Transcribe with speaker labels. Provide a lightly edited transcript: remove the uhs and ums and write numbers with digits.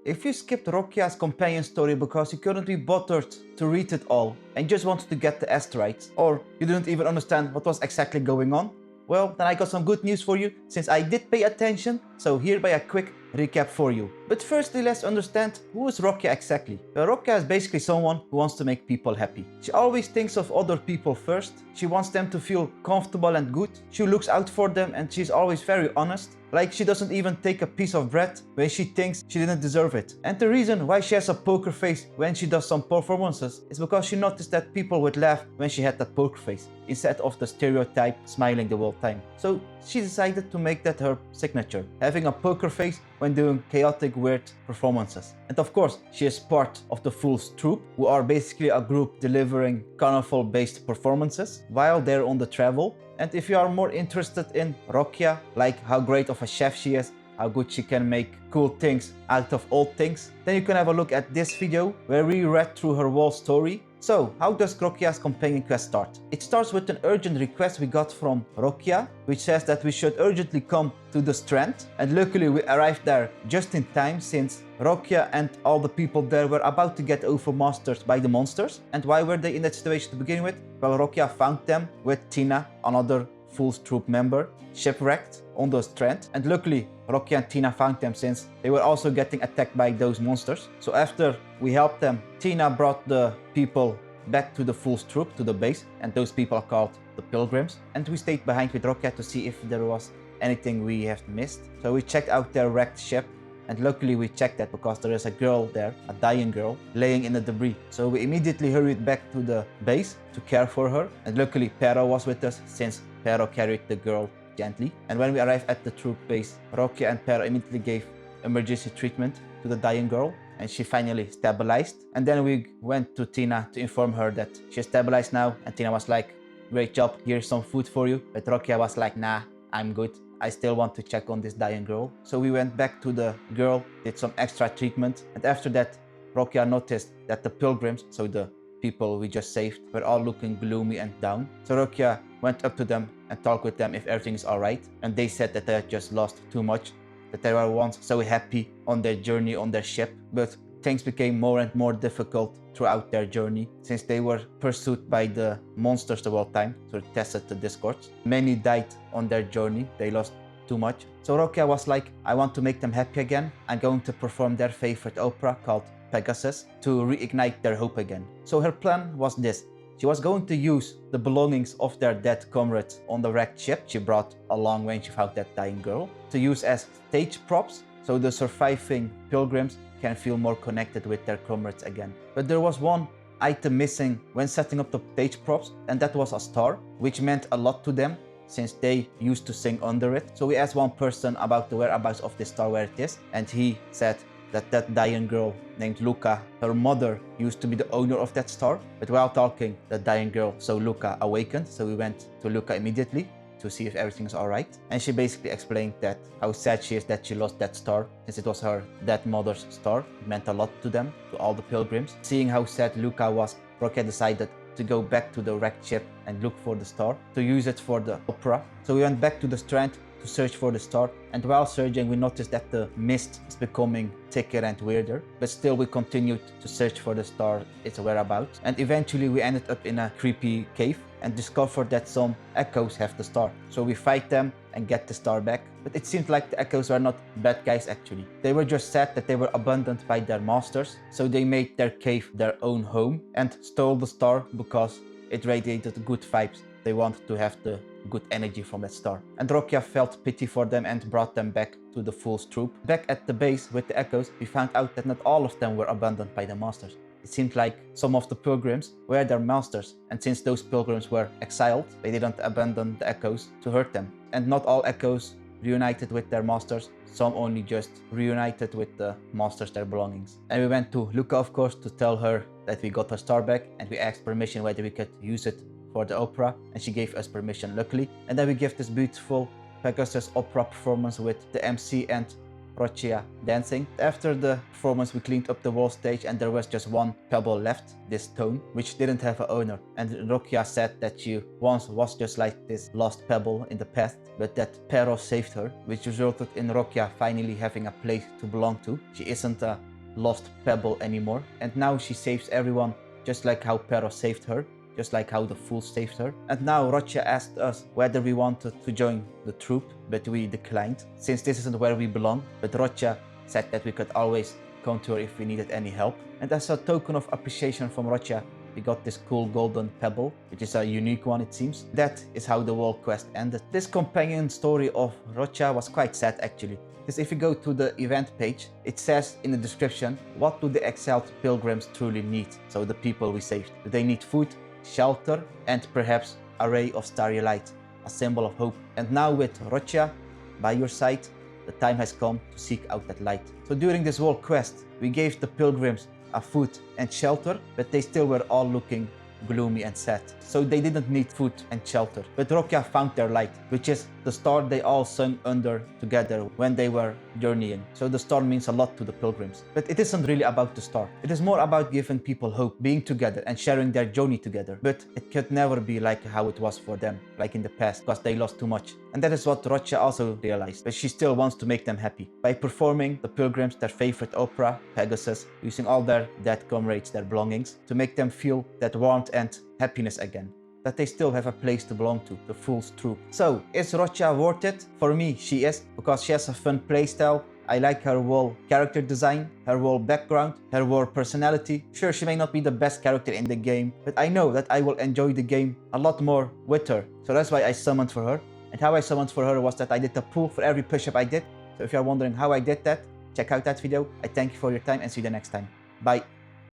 Speaker 1: If you skipped Roccia's companion story because you couldn't be bothered to read it all and just wanted to get the asteroids, or you didn't even understand what was exactly going on, well, then I got some good news for you since I did pay attention, so hereby a quick recap for you. But firstly, let's understand who is Roccia exactly. Well, Roccia is basically someone who wants to make people happy. She always thinks of other people first, she wants them to feel comfortable and good, she looks out for them and she's always very honest. Like she doesn't even take a piece of bread when she thinks she didn't deserve it. And the reason why she has a poker face when she does some performances is because she noticed that people would laugh when she had that poker face instead of the stereotype smiling the whole time. So she decided to make that her signature, having a poker face when doing chaotic weird performances. And of course, she is part of the Fool's troupe, who are basically a group delivering carnival-based performances while they're on the travel. And if you are more interested in Roccia, like how great of a chef she is, how good she can make cool things out of old things, then you can have a look at this video where we read through her whole story. So, how does Roccia's companion quest start? It starts with an urgent request we got from Roccia, which says that we should urgently come to the strand, and luckily we arrived there just in time since Roccia and all the people there were about to get overmastered by the monsters. And why were they in that situation to begin with? Well, Roccia found them with Tina, another Fool's troop member, shipwrecked on the strand, and luckily Roccia and Tina found them since they were also getting attacked by those monsters. So after we helped them, Tina brought the people back to the Fool's troop, to the base, and those people are called the Pilgrims. And we stayed behind with Roccia to see if there was anything we have missed. So we checked out their wrecked ship, and luckily we checked that because there is a girl there, a dying girl, laying in the debris. So we immediately hurried back to the base to care for her, and luckily Pero was with us since Pero carried the girl gently. And when we arrived at the troop base, Roccia and Pero immediately gave emergency treatment to the dying girl, and she finally stabilized. And then we went to Tina to inform her that she's stabilized now, and Tina was like, "Great job, here's some food for you." But Roccia was like, "Nah, I'm good. I still want to check on this dying girl." So we went back to the girl, did some extra treatment, and after that, Roccia noticed that the pilgrims, so the people we just saved, were all looking gloomy and down. So Roccia went up to them and talked with them if everything is alright, and they said that they had just lost too much, that they were once so happy on their journey on their ship, but things became more and more difficult throughout their journey since they were pursued by the monsters the whole time, so it tested the discords. Many died on their journey, they lost too much. So Roccia was like, "I want to make them happy again. I'm going to perform their favorite opera called Pegasus to reignite their hope again." So her plan was this. She was going to use the belongings of their dead comrades on the wrecked ship she brought along when she found that dying girl to use as stage props so the surviving pilgrims can feel more connected with their comrades again. But there was one item missing when setting up the stage props, and that was a star, which meant a lot to them since they used to sing under it. So we asked one person about the whereabouts of this star, where it is, and he said that dying girl named Luca, her mother used to be the owner of that star. But while talking, the dying girl, so Luca, awakened. So we went to Luca immediately to see if everything is alright. And she basically explained that how sad she is that she lost that star, since it was her dead mother's star. It meant a lot to them, to all the pilgrims. Seeing how sad Luca was, Roccia decided to go back to the wrecked ship and look for the star, to use it for the opera. So we went back to the strand to search for the star, and while searching we noticed that the mist is becoming thicker and weirder, but still we continued to search for the star, its whereabouts, and eventually we ended up in a creepy cave and discovered that some echoes have the star. So we fight them and get the star back, but it seemed like the echoes were not bad guys actually. They were just sad that they were abandoned by their masters, so they made their cave their own home and stole the star because it radiated good vibes. They wanted to have the good energy from that star. And Roccia felt pity for them and brought them back to the Fool's troop. Back at the base with the echoes, we found out that not all of them were abandoned by the masters. It seemed like some of the pilgrims were their masters, and since those pilgrims were exiled, they didn't abandon the echoes to hurt them. And not all echoes reunited with their masters, some only just reunited with the masters, their belongings. And we went to Luca, of course, to tell her that we got her star back, and we asked permission whether we could use it for the opera, and she gave us permission, luckily. And then we gave this beautiful Pegasus opera performance with the MC and Roccia dancing. After the performance, we cleaned up the whole stage, and there was just one pebble left, this stone, which didn't have an owner. And Roccia said that she once was just like this lost pebble in the past, but that Pero saved her, which resulted in Roccia finally having a place to belong to. She isn't a lost Pebble anymore. And now she saves everyone, just like how Pero saved her, just like how the fool saved her. And now Roccia asked us whether we wanted to join the troop, but we declined, since this isn't where we belong. But Roccia said that we could always come to her if we needed any help. And as a token of appreciation from Roccia, we got this cool golden pebble, which is a unique one it seems. That is how the whole quest ended. This companion story of Roccia was quite sad actually, because if you go to the event page, it says in the description, what do the exiled pilgrims truly need? So the people we saved. Do they need food, shelter, and perhaps a ray of starry light, a symbol of hope? And now with Roccia by your side, the time has come to seek out that light. So during this whole quest, we gave the pilgrims a food and shelter, but they still were all looking gloomy and sad. So they didn't need food and shelter. But Roccia found their light, which is the star they all sung under together when they were journeying. So the star means a lot to the pilgrims. But it isn't really about the star. It is more about giving people hope, being together and sharing their journey together. But it could never be like how it was for them, like in the past, because they lost too much. And that is what Roccia also realized, but she still wants to make them happy by performing the pilgrims their favorite opera, Pegasus, using all their dead comrades, their belongings, to make them feel that warmth and happiness again, that they still have a place to belong to, the fool's troop. So, is Roccia worth it? For me, she is, because she has a fun playstyle. I like her whole character design, her whole background, her whole personality. Sure, she may not be the best character in the game, but I know that I will enjoy the game a lot more with her. So that's why I summoned for her. And how I summoned for her was that I did a pull for every push-up I did. So if you're wondering how I did that, check out that video. I thank you for your time and see you the next time. Bye.